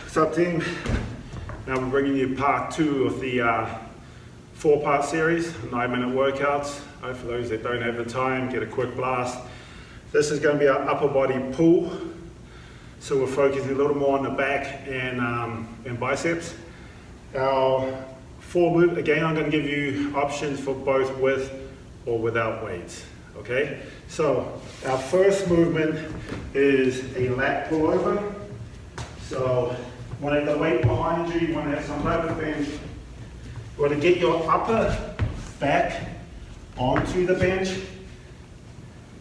What's up, team? Now we're bringing you part 2 of the 4-part series, 9-minute workouts. For those that don't have the time, get a quick blast. This is going to be our upper body pull. So we're focusing a little more on the back and biceps. Our 4 move, again, I'm going to give you options for both with or without weights. Okay, so our first movement is a lat pullover. So you want to have the weight behind you, you want to have some type of bench. You want to get your upper back onto the bench,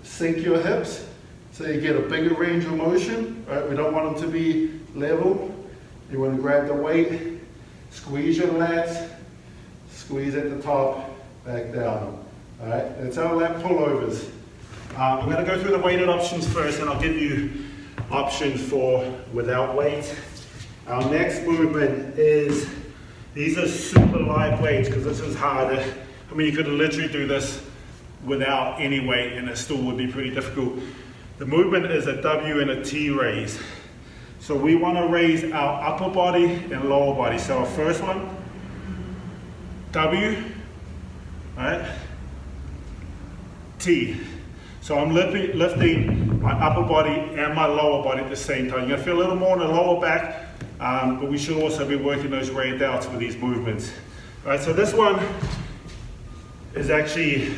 sink your hips so you get a bigger range of motion. Right? We don't want them to be level. You want to grab the weight, squeeze your lats, squeeze at the top, back down. All right, that's our lat pullovers. I'm going to go through the weighted options first, and I'll give you options for without weight. Our next movement is, these are super light weights because this is harder. I mean, you could literally do this without any weight and it still would be pretty difficult. The movement is a W and a T raise. So we want to raise our upper body and lower body. So our first one, W, right? T. So I'm lifting my upper body and my lower body at the same time. You're going to feel a little more in the lower back, but we should also be working those rear delts with these movements. All right, so this one is actually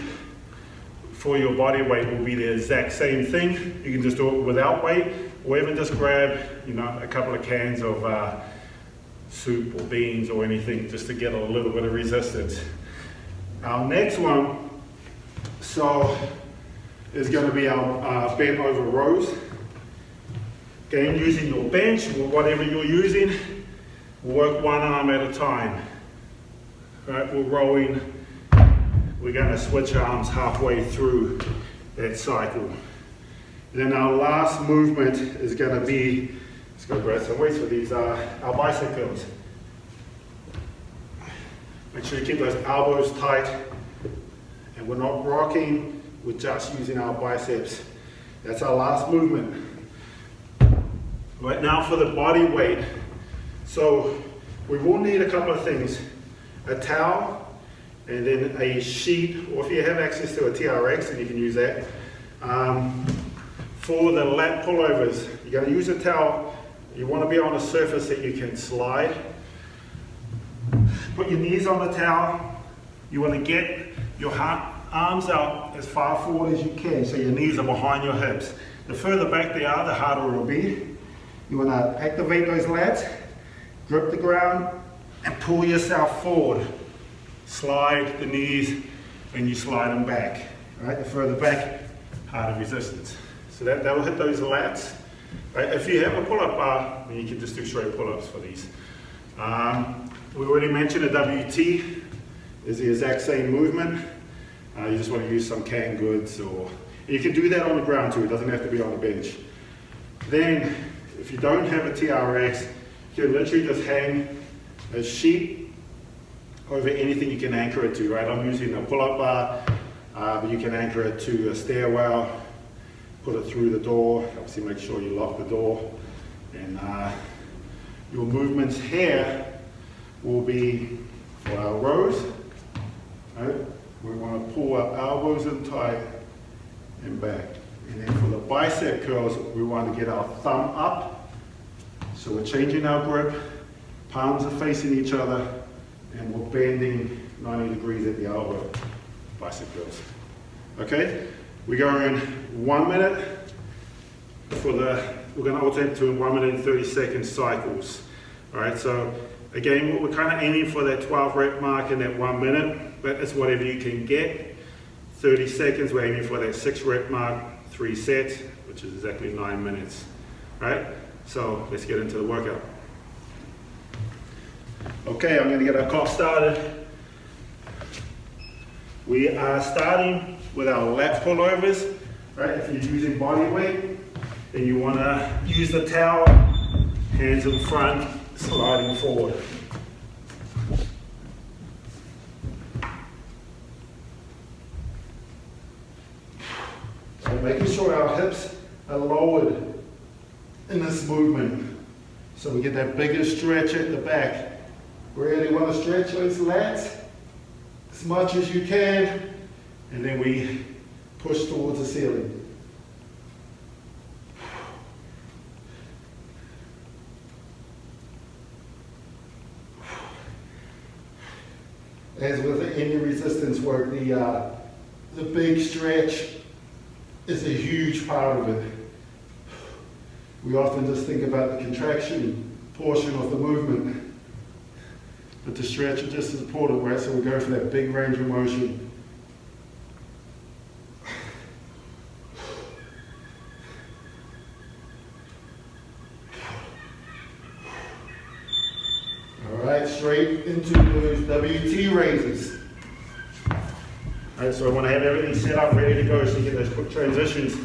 for your body weight, will be the exact same thing. You can just do it without weight, or even just grab, a couple of cans of soup or beans or anything just to get a little bit of resistance. Our next one, is going to be our bent over rows. Again, using your bench or whatever you're using, work one arm at a time. Right, we're rowing. We're going to switch arms halfway through that cycle. And then our last movement is going to be, let's go grab some weights for these, our bicep curls. Make sure you keep those elbows tight, and we're not rocking. We're just using our biceps. That's our last movement. Right now for the body weight. So we will need a couple of things. A towel, and then a sheet, or if you have access to a TRX, then you can use that. For the lat pullovers, you're going to use a towel. You want to be on a surface that you can slide. Put your knees on the towel. You want to get your arms out as far forward as you can, so your knees are behind your hips. The further back they are, the harder it will be. You want to activate those lats, grip the ground, and pull yourself forward. Slide the knees, and you slide them back. All right, the further back, harder resistance. So that will hit those lats. Right? If you have a pull-up bar, then you can just do straight pull-ups for these. We already mentioned a WT is the exact same movement. You just want to use some canned goods, or you can do that on the ground too. It doesn't have to be on the bench. Then, if you don't have a TRX, you can literally just hang a sheet over anything you can anchor it to. Right? I'm using a pull-up bar, but you can anchor it to a stairwell, put it through the door. Obviously, make sure you lock the door. And your movements here will be for our rows. Right? We want to pull our elbows in tight and back. And then for the bicep curls, we want to get our thumb up. So we're changing our grip, palms are facing each other, and we're bending 90 degrees at the elbow, bicep curls. Okay, we go in 1 minute. We're going to alternate to 1 minute and 30 second cycles. All right, so again, we're kind of aiming for that 12 rep mark in that 1 minute, but it's whatever you can get. 30 seconds, we're aiming for that 6 rep mark, 3 sets, which is exactly 9 minutes. Right? So let's get into the workout. Okay, I'm going to get our clock started. We are starting with our lat pullovers. Right? If you're using body weight, then you want to use the towel, hands in front, sliding forward. So making sure our hips are lowered in this movement. So we get that bigger stretch at the back. Really want to stretch those lats as much as you can, and then we push towards the ceiling. As with any resistance work, the big stretch is a huge part of it. We often just think about the contraction portion of the movement, but the stretch is just as important, right? So we go for that big range of motion. All right, straight into those WT raises. All right, so I want to have everything set up, ready to go, so you get those quick transitions.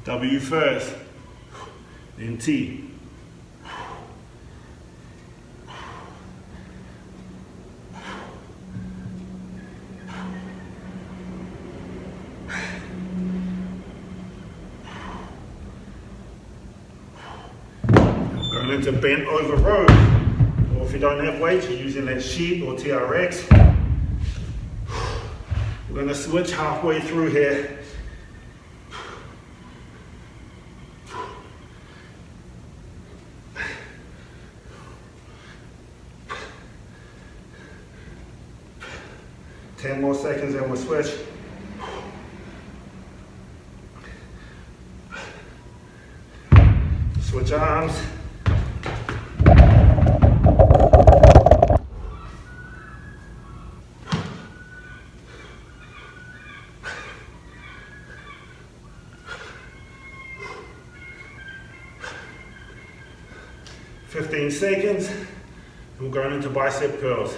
W first, then T. Going into bent over rows, or if you don't have weights, you're using that sheet or TRX. We're going to switch halfway through here. Ten more seconds and we'll switch. Switch arms. Fifteen seconds, and we're going into bicep curls.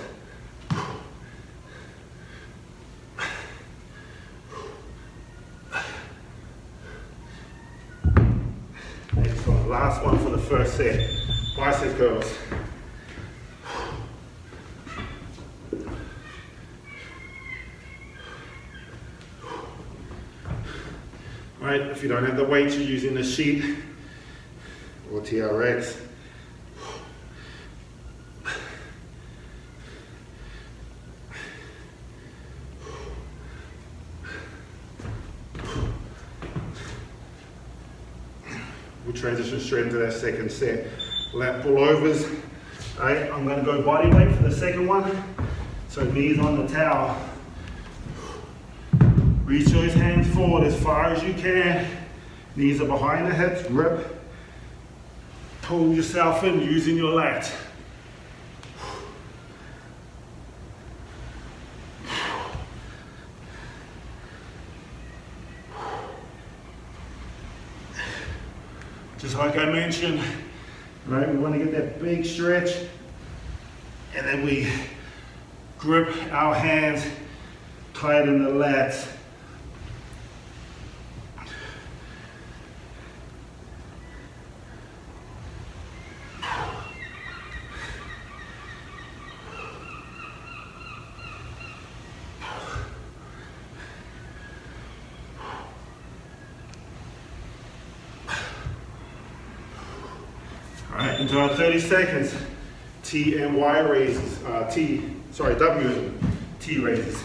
Next one, last one for the first set, bicep curls. Right, if you don't have the weights, you're using the sheet or TRX. We'll transition straight into that second set. Lat pullovers. All right, I'm going to go body weight for the second one. So knees on the towel. Reach those hands forward as far as you can. Knees are behind the hips. Grip. Pull yourself in using your lats. Just like I mentioned, right, we want to get that big stretch, and then we grip our hands tight in the lats. Alright, into our 30 seconds, T and Y raises, W and T raises.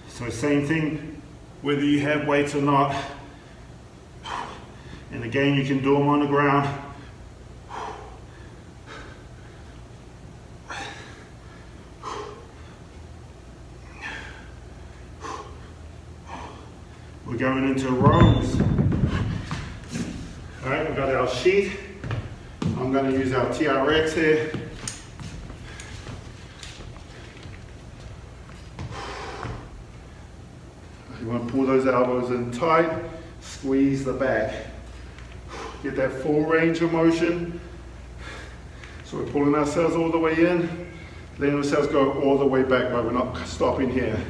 So same thing, whether you have weights or not. And again, you can do them on the ground. We're going into rows. All right, we've got our sheet. I'm going to use our TRX here. You want to pull those elbows in tight, squeeze the back. Get that full range of motion. So we're pulling ourselves all the way in, letting ourselves go all the way back, but we're not stopping here.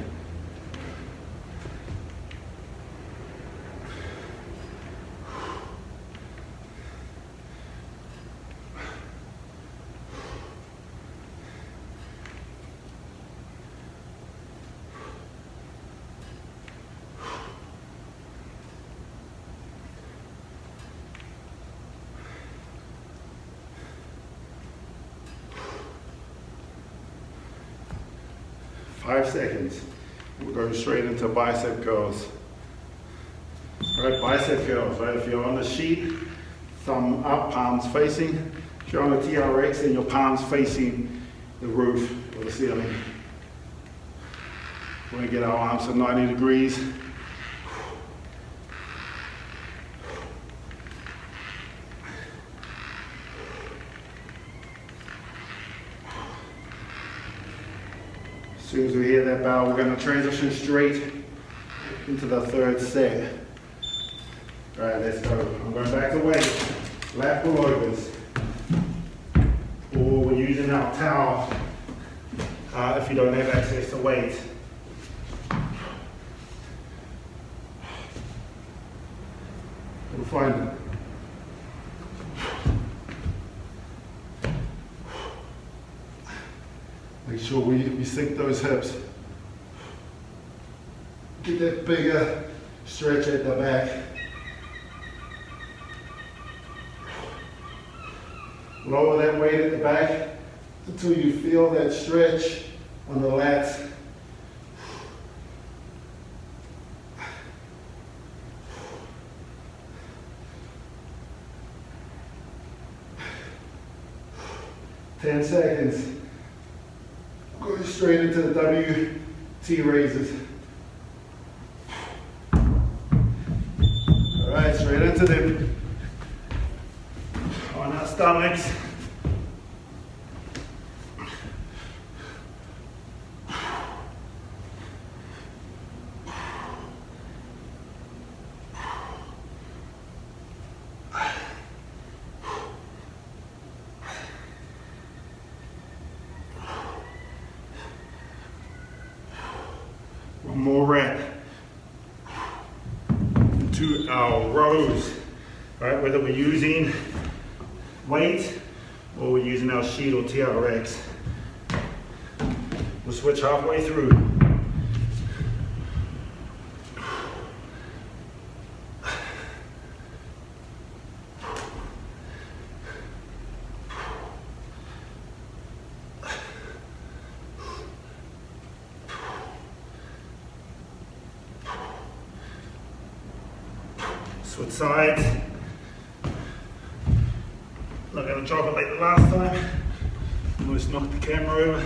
5 seconds. We'll go straight into bicep curls. All right, bicep curls, right? If you're on the sheet, thumb up, palms facing. If you're on the TRX, then your palms facing the roof or the ceiling. We're gonna get our arms to 90 degrees. As soon as we hear that bell, we're going to transition straight into the third set. All right, let's go. I'm going back to weight, lat pullovers, or we're using our towel if you don't have access to weight. We'll find it. Make sure we sink those hips. Get that bigger stretch at the back. Lower that weight at the back until you feel that stretch on the lats. Ten seconds. Go straight into the WT raises. All right, straight into them. On our stomachs. One more rep into our rows, right? Whether we're using weight or we're using our sheet or TRX. We'll switch halfway through. Switch sides. Not going to drop it like the last time. Almost knocked the camera over.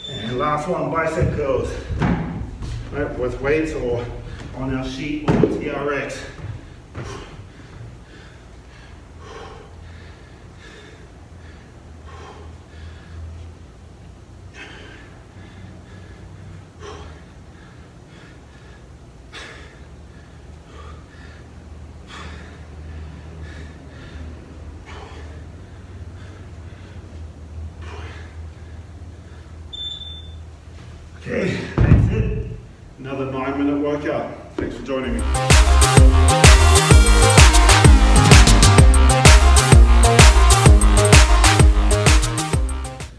And last one, bicep curls. Right, with weights or on our sheet or TRX. Okay, that's it. Another 9-minute workout. Thanks for joining me.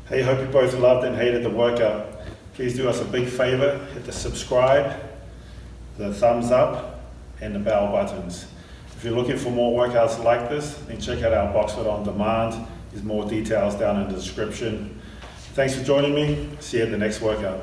Hey, hope you both loved and hated the workout. Please do us a big favor, hit the subscribe, the thumbs up, and the bell buttons. If you're looking for more workouts like this, then check out our Boxfit On Demand. There's more details down in the description. Thanks for joining me. See you at the next workout.